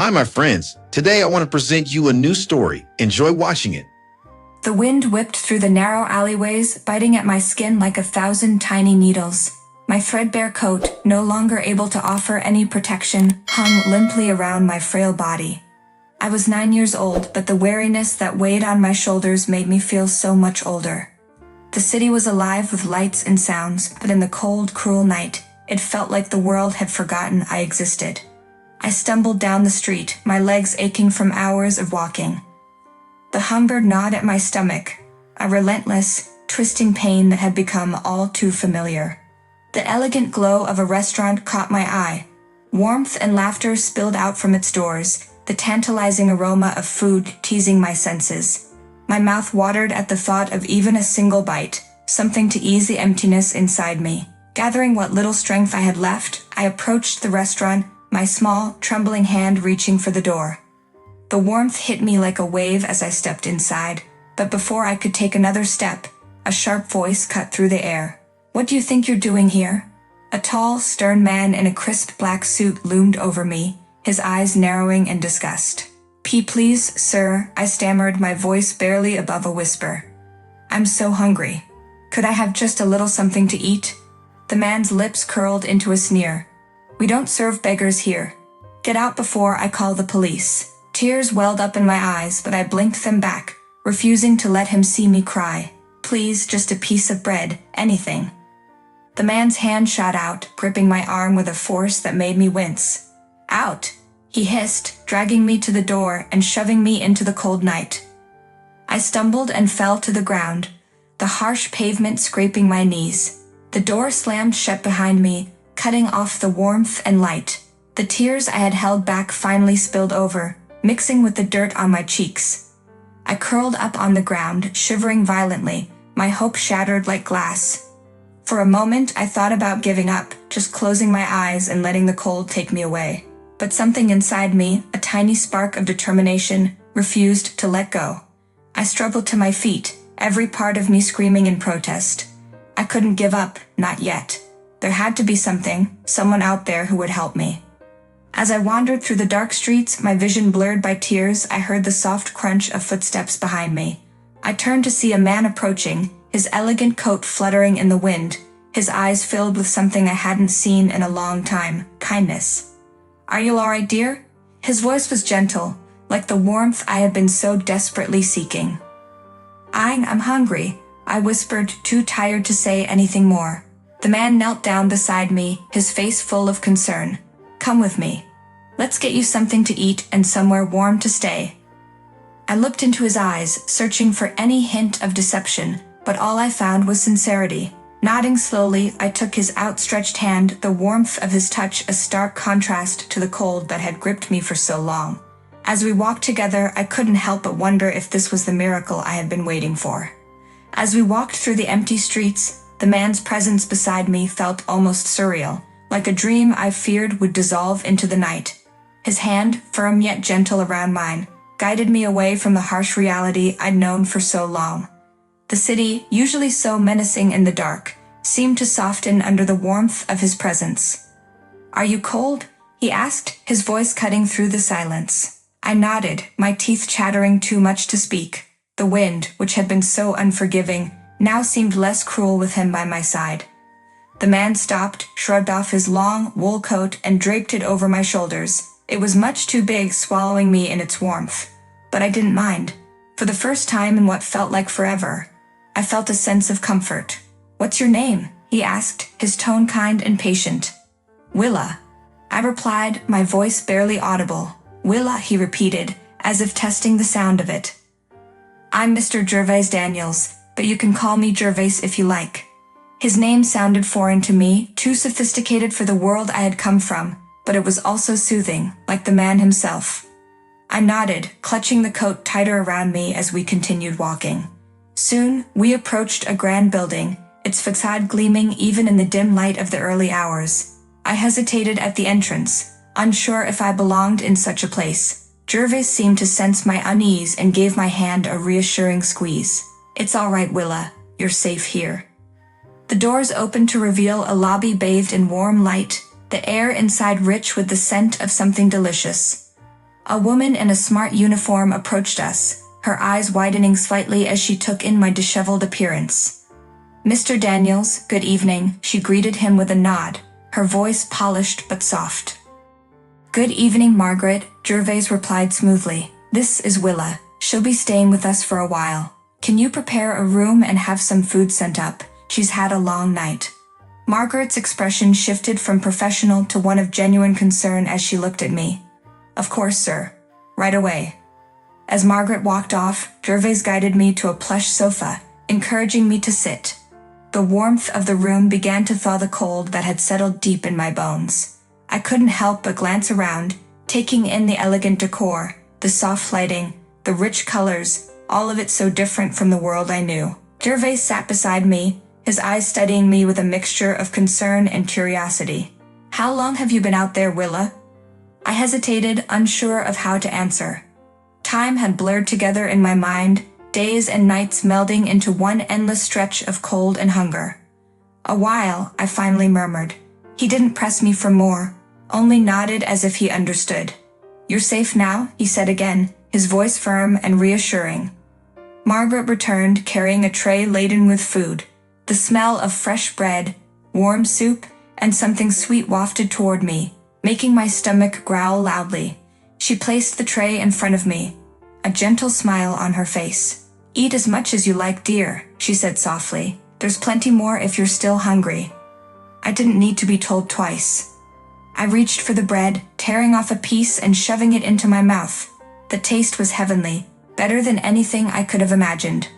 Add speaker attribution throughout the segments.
Speaker 1: Hi, my friends. Today I want to present you a new story. Enjoy watching it.
Speaker 2: The wind whipped through the narrow alleyways, biting at my skin like 1,000 tiny needles. My threadbare coat, no longer able to offer any protection, hung limply around my frail body. I was 9 years old, but the weariness that weighed on my shoulders made me feel so much older. The city was alive with lights and sounds, but in the cold, cruel night, it felt like the world had forgotten I existed. I stumbled down the street, my legs aching from hours of walking. The hunger gnawed at my stomach, a relentless, twisting pain that had become all too familiar. The elegant glow of a restaurant caught my eye. Warmth and laughter spilled out from its doors, the tantalizing aroma of food teasing my senses. My mouth watered at the thought of even a single bite, something to ease the emptiness inside me. Gathering what little strength I had left, I approached the restaurant, my small, trembling hand reaching for the door. The warmth hit me like a wave as I stepped inside, but before I could take another step, a sharp voice cut through the air. "What do you think you're doing here?" A tall, stern man in a crisp black suit loomed over me, his eyes narrowing in disgust. Please, sir," I stammered, my voice barely above a whisper. "I'm so hungry. Could I have just a little something to eat?" The man's lips curled into a sneer. "We don't serve beggars here. Get out before I call the police." Tears welled up in my eyes, but I blinked them back, refusing to let him see me cry. "Please, just a piece of bread, anything." The man's hand shot out, gripping my arm with a force that made me wince. "Out!" he hissed, dragging me to the door and shoving me into the cold night. I stumbled and fell to the ground, the harsh pavement scraping my knees. The door slammed shut behind me, cutting off the warmth and light. The tears I had held back finally spilled over, mixing with the dirt on my cheeks. I curled up on the ground, shivering violently, my hope shattered like glass. For a moment I thought about giving up, just closing my eyes and letting the cold take me away. But something inside me, a tiny spark of determination, refused to let go. I struggled to my feet, every part of me screaming in protest. I couldn't give up, not yet. There had to be someone out there who would help me. As I wandered through the dark streets, my vision blurred by tears, I heard the soft crunch of footsteps behind me. I turned to see a man approaching, his elegant coat fluttering in the wind, his eyes filled with something I hadn't seen in a long time, kindness. "Are you all right, dear?" His voice was gentle, like the warmth I had been so desperately seeking. I'm hungry," I whispered, too tired to say anything more. The man knelt down beside me, his face full of concern. "Come with me. Let's get you something to eat and somewhere warm to stay." I looked into his eyes, searching for any hint of deception, but all I found was sincerity. Nodding slowly, I took his outstretched hand, the warmth of his touch a stark contrast to the cold that had gripped me for so long. As we walked together, I couldn't help but wonder if this was the miracle I had been waiting for. As we walked through the empty streets, the man's presence beside me felt almost surreal, like a dream I feared would dissolve into the night. His hand, firm yet gentle around mine, guided me away from the harsh reality I'd known for so long. The city, usually so menacing in the dark, seemed to soften under the warmth of his presence. "Are you cold?" he asked, his voice cutting through the silence. I nodded, my teeth chattering too much to speak. The wind, which had been so unforgiving, now seemed less cruel with him by my side. The man stopped, shrugged off his long, wool coat and draped it over my shoulders. It was much too big, swallowing me in its warmth. But I didn't mind. For the first time in what felt like forever, I felt a sense of comfort. "What's your name?" he asked, his tone kind and patient. "Willa," I replied, my voice barely audible. "Willa," he repeated, as if testing the sound of it. "I'm Mr. Gervais Daniels, but you can call me Gervais if you like." His name sounded foreign to me, too sophisticated for the world I had come from, but it was also soothing, like the man himself. I nodded, clutching the coat tighter around me as we continued walking. Soon, we approached a grand building, its facade gleaming even in the dim light of the early hours. I hesitated at the entrance, unsure if I belonged in such a place. Gervais seemed to sense my unease and gave my hand a reassuring squeeze. "It's all right, Willa. You're safe here." The doors opened to reveal a lobby bathed in warm light, the air inside rich with the scent of something delicious. A woman in a smart uniform approached us, her eyes widening slightly as she took in my disheveled appearance. "Mr. Daniels, good evening," she greeted him with a nod, her voice polished but soft. "Good evening, Margaret," Gervais replied smoothly. "This is Willa. She'll be staying with us for a while. Can you prepare a room and have some food sent up? She's had a long night." Margaret's expression shifted from professional to one of genuine concern as she looked at me. "Of course, sir. Right away." As Margaret walked off, Gervais guided me to a plush sofa, encouraging me to sit. The warmth of the room began to thaw the cold that had settled deep in my bones. I couldn't help but glance around, taking in the elegant decor, the soft lighting, the rich colors, all of it so different from the world I knew. Gervais sat beside me, his eyes studying me with a mixture of concern and curiosity. "How long have you been out there, Willa?" I hesitated, unsure of how to answer. Time had blurred together in my mind, days and nights melding into one endless stretch of cold and hunger. "A while," I finally murmured. He didn't press me for more, only nodded as if he understood. "You're safe now," he said again, his voice firm and reassuring. Margaret returned, carrying a tray laden with food. The smell of fresh bread, warm soup, and something sweet wafted toward me, making my stomach growl loudly. She placed the tray in front of me, a gentle smile on her face. "Eat as much as you like, dear," she said softly. "There's plenty more if you're still hungry." I didn't need to be told twice. I reached for the bread, tearing off a piece and shoving it into my mouth. The taste was heavenly, better than anything I could have imagined.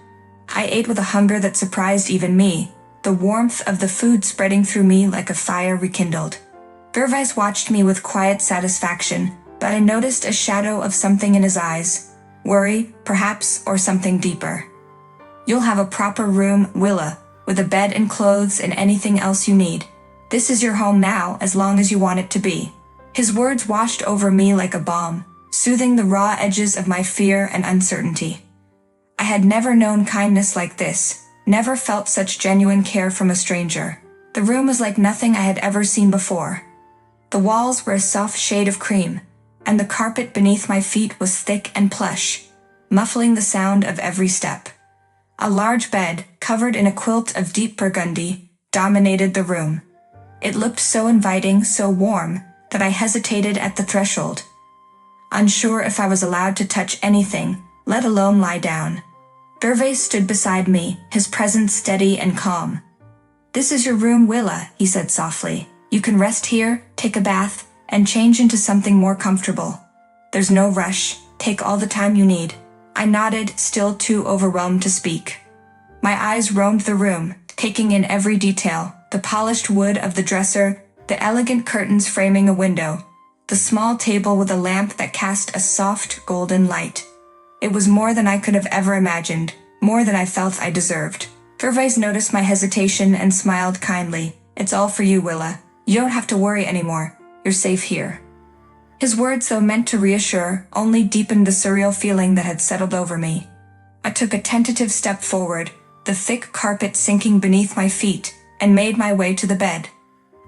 Speaker 2: I ate with a hunger that surprised even me, the warmth of the food spreading through me like a fire rekindled. Gervais watched me with quiet satisfaction, but I noticed a shadow of something in his eyes. Worry, perhaps, or something deeper. "You'll have a proper room, Willa, with a bed and clothes and anything else you need. This is your home now, as long as you want it to be." His words washed over me like a balm, soothing the raw edges of my fear and uncertainty. I had never known kindness like this, never felt such genuine care from a stranger. The room was like nothing I had ever seen before. The walls were a soft shade of cream, and the carpet beneath my feet was thick and plush, muffling the sound of every step. A large bed, covered in a quilt of deep burgundy, dominated the room. It looked so inviting, so warm, that I hesitated at the threshold, unsure if I was allowed to touch anything, let alone lie down. Gervais stood beside me, his presence steady and calm. "This is your room, Willa," he said softly. "You can rest here, take a bath, and change into something more comfortable. There's no rush, take all the time you need." I nodded, still too overwhelmed to speak. My eyes roamed the room, taking in every detail, the polished wood of the dresser, the elegant curtains framing a window, the small table with a lamp that cast a soft, golden light. It was more than I could have ever imagined, more than I felt I deserved. Gervais noticed my hesitation and smiled kindly. "It's all for you, Willa. You don't have to worry anymore. You're safe here." His words, though meant to reassure, only deepened the surreal feeling that had settled over me. I took a tentative step forward, the thick carpet sinking beneath my feet, and made my way to the bed.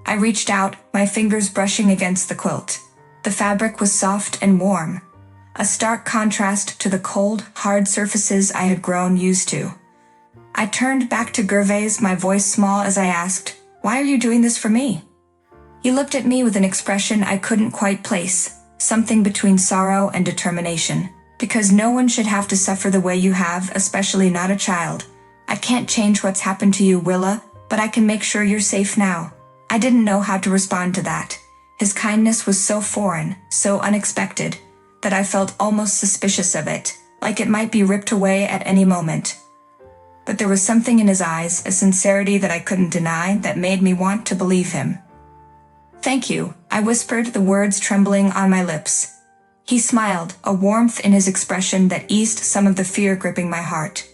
Speaker 2: I reached out, my fingers brushing against the quilt. The fabric was soft and warm, a stark contrast to the cold, hard surfaces I had grown used to. I turned back to Gervais, my voice small as I asked, "Why are you doing this for me?" He looked at me with an expression I couldn't quite place, something between sorrow and determination. "Because no one should have to suffer the way you have, especially not a child. I can't change what's happened to you, Willa, but I can make sure you're safe now." I didn't know how to respond to that. His kindness was so foreign, so unexpected, that I felt almost suspicious of it, like it might be ripped away at any moment. But there was something in his eyes, a sincerity that I couldn't deny, that made me want to believe him. "Thank you," I whispered, the words trembling on my lips. He smiled, a warmth in his expression that eased some of the fear gripping my heart.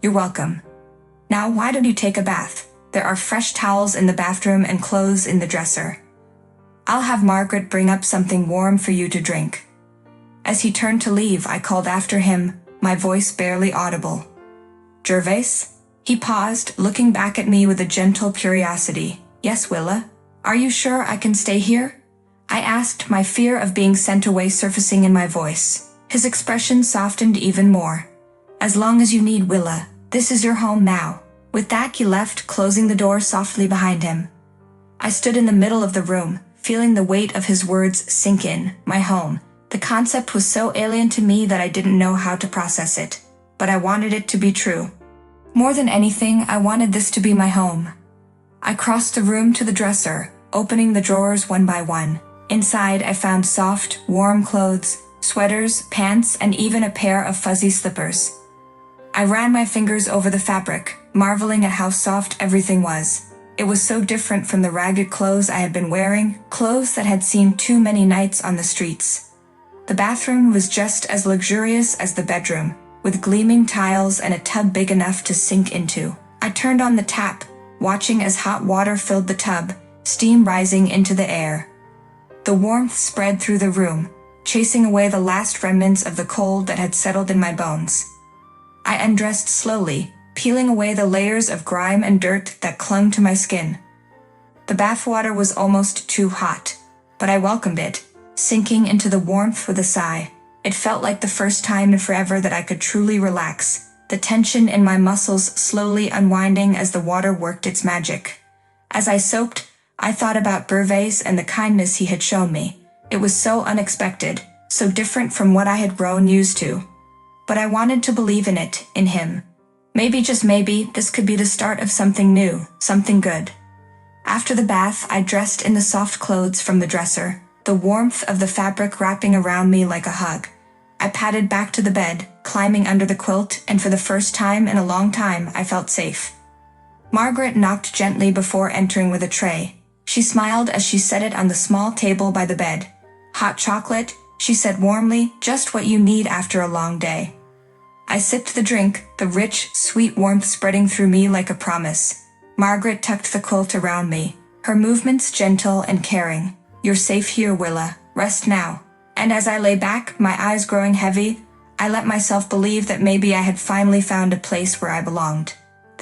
Speaker 2: "You're welcome. Now why don't you take a bath? There are fresh towels in the bathroom and clothes in the dresser. I'll have Margaret bring up something warm for you to drink." As he turned to leave, I called after him, my voice barely audible. "Gervais?" He paused, looking back at me with a gentle curiosity. "Yes, Willa? Are you sure I can stay here?" I asked, my fear of being sent away surfacing in my voice. His expression softened even more. As long as you need, Willa, this is your home now. With that he left, closing the door softly behind him. I stood in the middle of the room, feeling the weight of his words sink in. My home. The concept was so alien to me that I didn't know how to process it. But I wanted it to be true. More than anything, I wanted this to be my home. I crossed the room to the dresser, opening the drawers one by one. Inside, I found soft, warm clothes, sweaters, pants, and even a pair of fuzzy slippers. I ran my fingers over the fabric, marveling at how soft everything was. It was so different from the ragged clothes I had been wearing, clothes that had seen too many nights on the streets. The bathroom was just as luxurious as the bedroom, with gleaming tiles and a tub big enough to sink into. I turned on the tap, watching as hot water filled the tub, steam rising into the air. The warmth spread through the room, chasing away the last remnants of the cold that had settled in my bones. I undressed slowly, peeling away the layers of grime and dirt that clung to my skin. The bathwater was almost too hot, but I welcomed it, sinking into the warmth with a sigh. It felt like the first time in forever that I could truly relax, the tension in my muscles slowly unwinding as the water worked its magic. As I soaked, I thought about Gervais and the kindness he had shown me. It was so unexpected, so different from what I had grown used to. But I wanted to believe in it, in him. Maybe, just maybe, this could be the start of something new, something good. After the bath, I dressed in the soft clothes from the dresser, the warmth of the fabric wrapping around me like a hug. I padded back to the bed, climbing under the quilt, and for the first time in a long time, I felt safe. Margaret knocked gently before entering with a tray. She smiled as she set it on the small table by the bed. "Hot chocolate," she said warmly, "just what you need after a long day." I sipped the drink, the rich, sweet warmth spreading through me like a promise. Margaret tucked the quilt around me, her movements gentle and caring. "You're safe here, Willa. Rest now." And as I lay back, my eyes growing heavy, I let myself believe that maybe I had finally found a place where I belonged.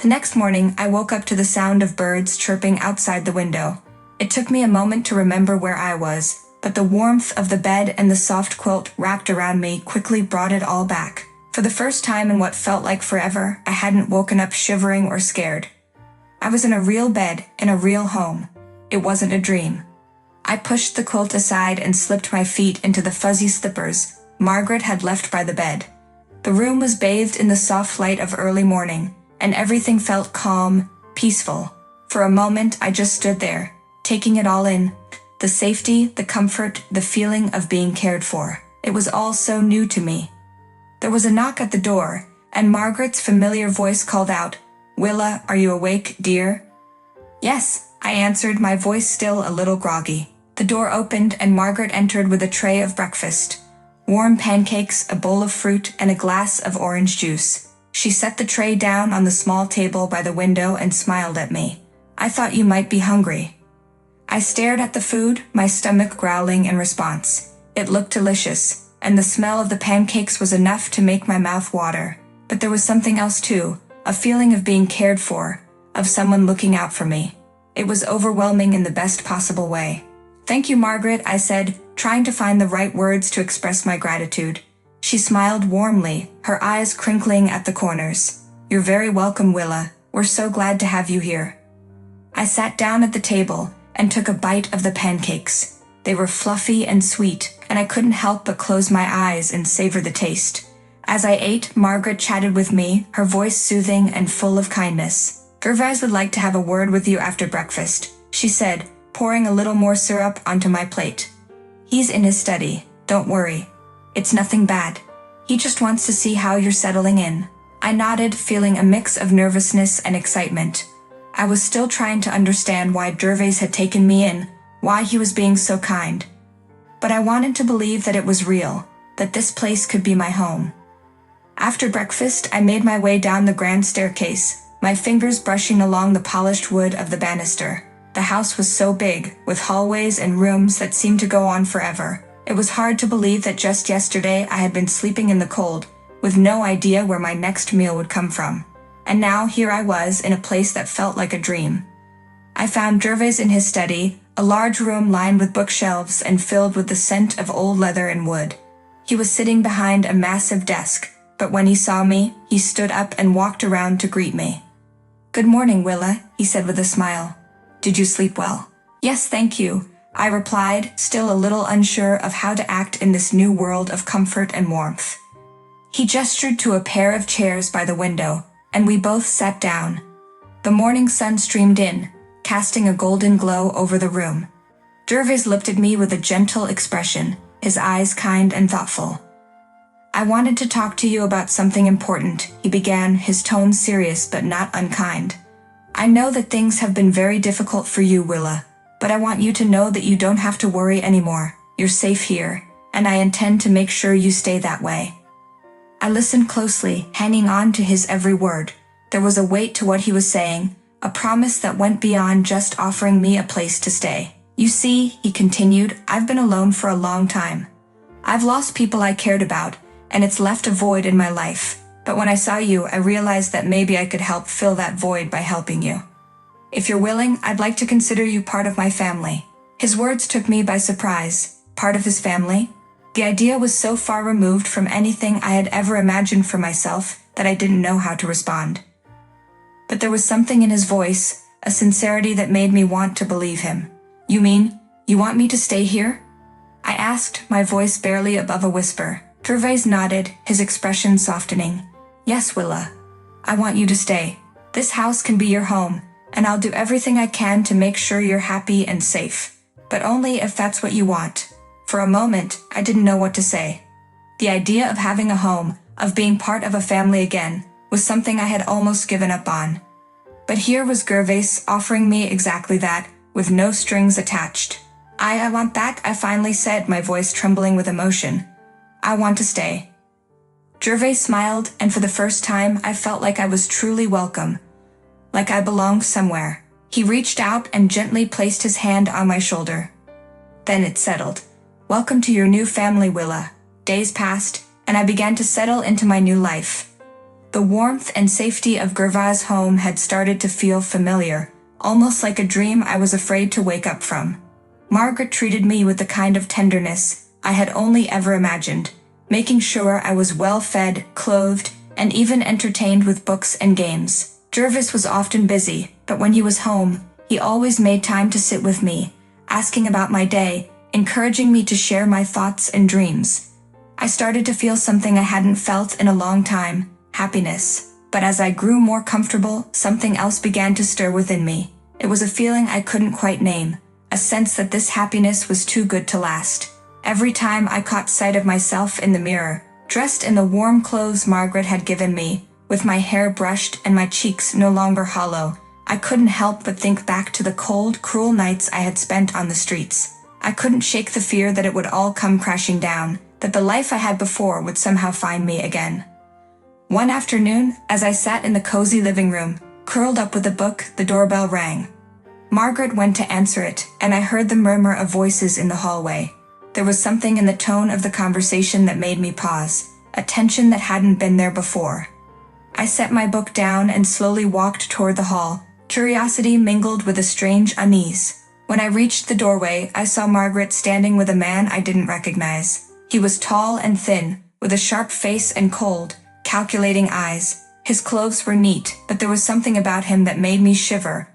Speaker 2: The next morning, I woke up to the sound of birds chirping outside the window. It took me a moment to remember where I was, but the warmth of the bed and the soft quilt wrapped around me quickly brought it all back. For the first time in what felt like forever, I hadn't woken up shivering or scared. I was in a real bed, in a real home. It wasn't a dream. I pushed the quilt aside and slipped my feet into the fuzzy slippers Margaret had left by the bed. The room was bathed in the soft light of early morning, and everything felt calm, peaceful. For a moment, I just stood there, taking it all in. The safety, the comfort, the feeling of being cared for. It was all so new to me. There was a knock at the door, and Margaret's familiar voice called out, "Willa, are you awake, dear?" "Yes," I answered, my voice still a little groggy. The door opened and Margaret entered with a tray of breakfast. Warm pancakes, a bowl of fruit, and a glass of orange juice. She set the tray down on the small table by the window and smiled at me. "I thought you might be hungry." I stared at the food, my stomach growling in response. It looked delicious, and the smell of the pancakes was enough to make my mouth water. But there was something else too, a feeling of being cared for, of someone looking out for me. It was overwhelming in the best possible way. "Thank you, Margaret," I said, trying to find the right words to express my gratitude. She smiled warmly, her eyes crinkling at the corners. "You're very welcome, Willa. We're so glad to have you here." I sat down at the table and took a bite of the pancakes. They were fluffy and sweet, and I couldn't help but close my eyes and savor the taste. As I ate, Margaret chatted with me, her voice soothing and full of kindness. "Gervais would like to have a word with you after breakfast," she said, pouring a little more syrup onto my plate. "He's in his study. Don't worry. It's nothing bad. He just wants to see how you're settling in." I nodded, feeling a mix of nervousness and excitement. I was still trying to understand why Gervais had taken me in, why he was being so kind. But I wanted to believe that it was real, that this place could be my home. After breakfast, I made my way down the grand staircase, my fingers brushing along the polished wood of the banister. The house was so big, with hallways and rooms that seemed to go on forever. It was hard to believe that just yesterday I had been sleeping in the cold, with no idea where my next meal would come from. And now here I was in a place that felt like a dream. I found Gervais in his study, a large room lined with bookshelves and filled with the scent of old leather and wood. He was sitting behind a massive desk, but when he saw me, he stood up and walked around to greet me. "Good morning, Willa," he said with a smile. "Did you sleep well?" "Yes, thank you," I replied, still a little unsure of how to act in this new world of comfort and warmth. He gestured to a pair of chairs by the window, and we both sat down. The morning sun streamed in, casting a golden glow over the room. Gervais looked at me with a gentle expression, his eyes kind and thoughtful. "I wanted to talk to you about something important," he began, his tone serious but not unkind. "I know that things have been very difficult for you, Willa, but I want you to know that you don't have to worry anymore. You're safe here, and I intend to make sure you stay that way." I listened closely, hanging on to his every word. There was a weight to what he was saying, a promise that went beyond just offering me a place to stay. "You see," he continued, "I've been alone for a long time. I've lost people I cared about, and it's left a void in my life. But when I saw you, I realized that maybe I could help fill that void by helping you. If you're willing, I'd like to consider you part of my family." His words took me by surprise. Part of his family? The idea was so far removed from anything I had ever imagined for myself that I didn't know how to respond. But there was something in his voice, a sincerity that made me want to believe him. "You mean, you want me to stay here?" I asked, my voice barely above a whisper. Gervais nodded, his expression softening. "Yes, Willa. I want you to stay. This house can be your home, and I'll do everything I can to make sure you're happy and safe. But only if that's what you want." For a moment, I didn't know what to say. The idea of having a home, of being part of a family again, was something I had almost given up on. But here was Gervais offering me exactly that, with no strings attached. I want that," I finally said, my voice trembling with emotion. "I want to stay." Gervais smiled, and for the first time, I felt like I was truly welcome, like I belonged somewhere. He reached out and gently placed his hand on my shoulder. Then it settled. "Welcome to your new family, Willa." Days passed, and I began to settle into my new life. The warmth and safety of Gervais' home had started to feel familiar, almost like a dream I was afraid to wake up from. Margaret treated me with the kind of tenderness I had only ever imagined, making sure I was well fed, clothed, and even entertained with books and games. Gervais was often busy, but when he was home, he always made time to sit with me, asking about my day, encouraging me to share my thoughts and dreams. I started to feel something I hadn't felt in a long time, happiness. But as I grew more comfortable, something else began to stir within me. It was a feeling I couldn't quite name, a sense that this happiness was too good to last. Every time I caught sight of myself in the mirror, dressed in the warm clothes Margaret had given me, with my hair brushed and my cheeks no longer hollow, I couldn't help but think back to the cold, cruel nights I had spent on the streets. I couldn't shake the fear that it would all come crashing down, that the life I had before would somehow find me again. One afternoon, as I sat in the cozy living room, curled up with a book, the doorbell rang. Margaret went to answer it, and I heard the murmur of voices in the hallway. There was something in the tone of the conversation that made me pause, a tension that hadn't been there before. I set my book down and slowly walked toward the hall, curiosity mingled with a strange unease. When I reached the doorway, I saw Margaret standing with a man I didn't recognize. He was tall and thin, with a sharp face and cold, calculating eyes. His clothes were neat, but there was something about him that made me shiver,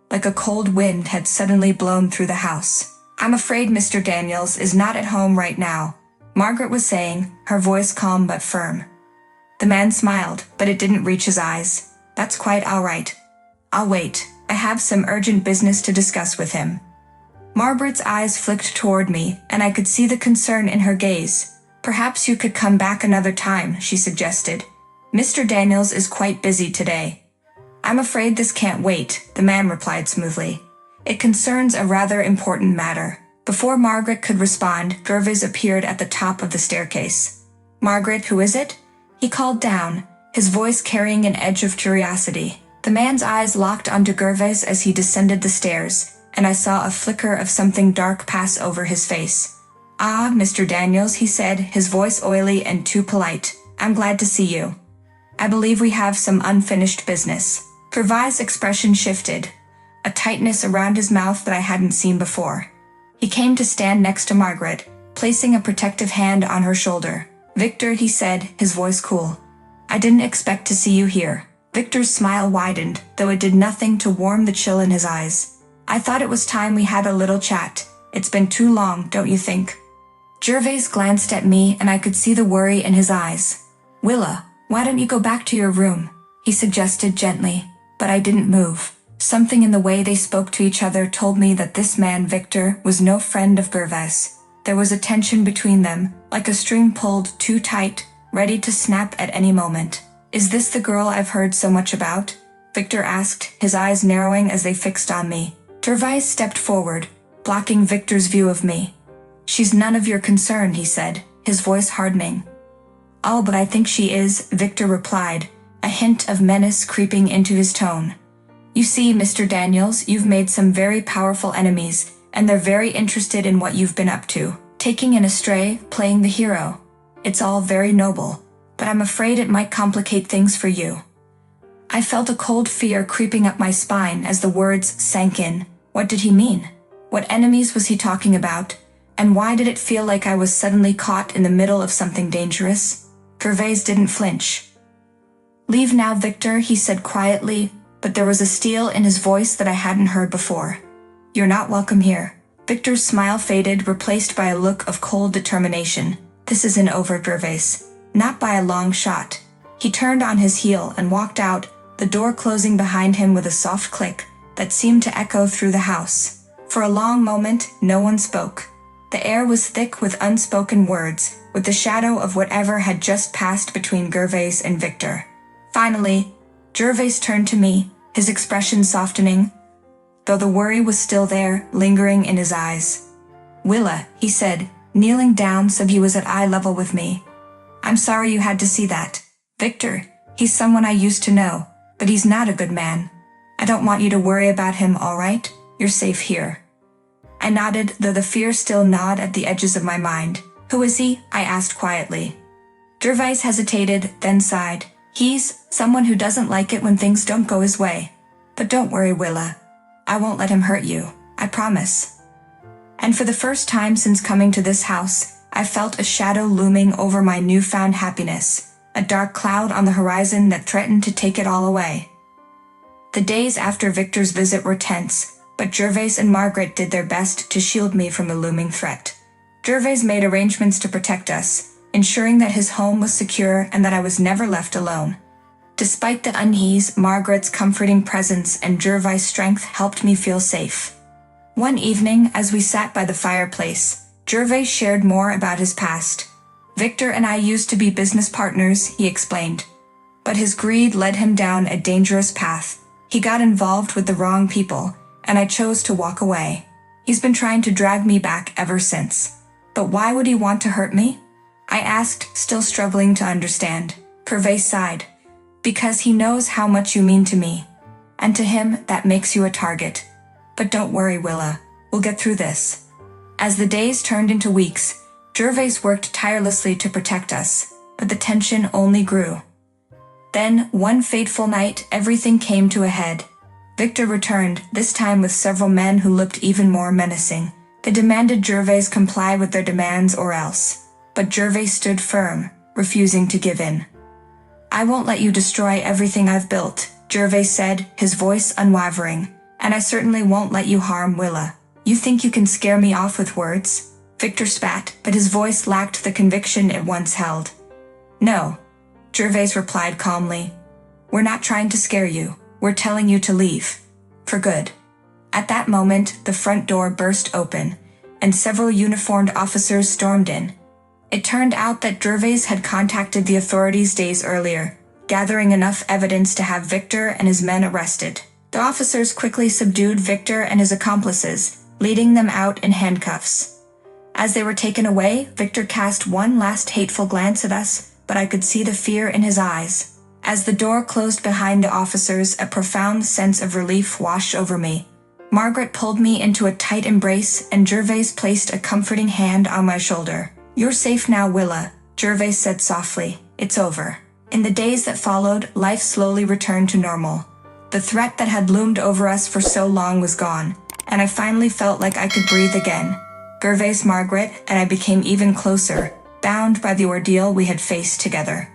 Speaker 2: like a cold wind had suddenly blown through the house. "I'm afraid Mr. Daniels is not at home right now," Margaret was saying, her voice calm but firm. The man smiled, but it didn't reach his eyes. "That's quite all right. I'll wait. I have some urgent business to discuss with him." Margaret's eyes flicked toward me, and I could see the concern in her gaze. "Perhaps you could come back another time," she suggested. "Mr. Daniels is quite busy today." "I'm afraid this can't wait," the man replied smoothly. "It concerns a rather important matter." Before Margaret could respond, Gervais appeared at the top of the staircase. "Margaret, who is it?" he called down, his voice carrying an edge of curiosity. The man's eyes locked onto Gervais as he descended the stairs, and I saw a flicker of something dark pass over his face. "Ah, Mr. Daniels," he said, his voice oily and too polite. "I'm glad to see you. I believe we have some unfinished business." Gervais' expression shifted. a tightness around his mouth that I hadn't seen before. He came to stand next to Margaret, placing a protective hand on her shoulder. "Victor," he said, his voice cool. "I didn't expect to see you here." Victor's smile widened, though it did nothing to warm the chill in his eyes. "I thought it was time we had a little chat. It's been too long, don't you think?" Gervais glanced at me and I could see the worry in his eyes. "Willa, why don't you go back to your room?" he suggested gently, but I didn't move. Something in the way they spoke to each other told me that this man, Victor, was no friend of Gervais. There was a tension between them, like a string pulled too tight, ready to snap at any moment. "Is this the girl I've heard so much about?" Victor asked, his eyes narrowing as they fixed on me. Gervais stepped forward, blocking Victor's view of me. "She's none of your concern," he said, his voice hardening. "Oh, but I think she is," Victor replied, a hint of menace creeping into his tone. "You see, Mr. Daniels, you've made some very powerful enemies, and they're very interested in what you've been up to. Taking in a stray, playing the hero. It's all very noble, but I'm afraid it might complicate things for you." I felt a cold fear creeping up my spine as the words sank in. What did he mean? What enemies was he talking about? And why did it feel like I was suddenly caught in the middle of something dangerous? Gervais didn't flinch. "Leave now, Victor," he said quietly, but there was a steel in his voice that I hadn't heard before. "You're not welcome here." Victor's smile faded, replaced by a look of cold determination. "This isn't over, Gervais. Not by a long shot." He turned on his heel and walked out, the door closing behind him with a soft click that seemed to echo through the house. For a long moment, no one spoke. The air was thick with unspoken words, with the shadow of whatever had just passed between Gervais and Victor. Finally, Gervais turned to me, his expression softening, though the worry was still there, lingering in his eyes. "Willa," he said, kneeling down so he was at eye level with me. "I'm sorry you had to see that. Victor, he's someone I used to know, but he's not a good man. I don't want you to worry about him, all right? You're safe here." I nodded, though the fear still gnawed at the edges of my mind. "Who is he?" I asked quietly. Gervais hesitated, then sighed. "He's someone who doesn't like it when things don't go his way. But don't worry, Willa. I won't let him hurt you. I promise." And for the first time since coming to this house, I felt a shadow looming over my newfound happiness, a dark cloud on the horizon that threatened to take it all away. The days after Victor's visit were tense, but Gervais and Margaret did their best to shield me from the looming threat. Gervais made arrangements to protect us, ensuring that his home was secure and that I was never left alone. Despite the unease, Margaret's comforting presence and Gervais' strength helped me feel safe. One evening, as we sat by the fireplace, Gervais shared more about his past. "Victor and I used to be business partners," he explained. "But his greed led him down a dangerous path. He got involved with the wrong people, and I chose to walk away. He's been trying to drag me back ever since." "But why would he want to hurt me?" I asked, still struggling to understand. Gervais sighed. "Because he knows how much you mean to me. And to him, that makes you a target. But don't worry, Willa. We'll get through this." As the days turned into weeks, Gervais worked tirelessly to protect us, but the tension only grew. Then, one fateful night, everything came to a head. Victor returned, this time with several men who looked even more menacing. They demanded Gervais comply with their demands or else. But Gervais stood firm, refusing to give in. "I won't let you destroy everything I've built," Gervais said, his voice unwavering. "And I certainly won't let you harm Willa. You think you can scare me off with words?" Victor spat, but his voice lacked the conviction it once held. "No," Gervais replied calmly. "We're not trying to scare you. We're telling you to leave. For good." At that moment, the front door burst open, and several uniformed officers stormed in. It turned out that Gervais had contacted the authorities days earlier, gathering enough evidence to have Victor and his men arrested. The officers quickly subdued Victor and his accomplices, leading them out in handcuffs. As they were taken away, Victor cast one last hateful glance at us, but I could see the fear in his eyes. As the door closed behind the officers, a profound sense of relief washed over me. Margaret pulled me into a tight embrace, and Gervais placed a comforting hand on my shoulder. "You're safe now, Willa," Gervais said softly. "It's over." In the days that followed, life slowly returned to normal. The threat that had loomed over us for so long was gone, and I finally felt like I could breathe again. Gervais Margaret and I became even closer, bound by the ordeal we had faced together.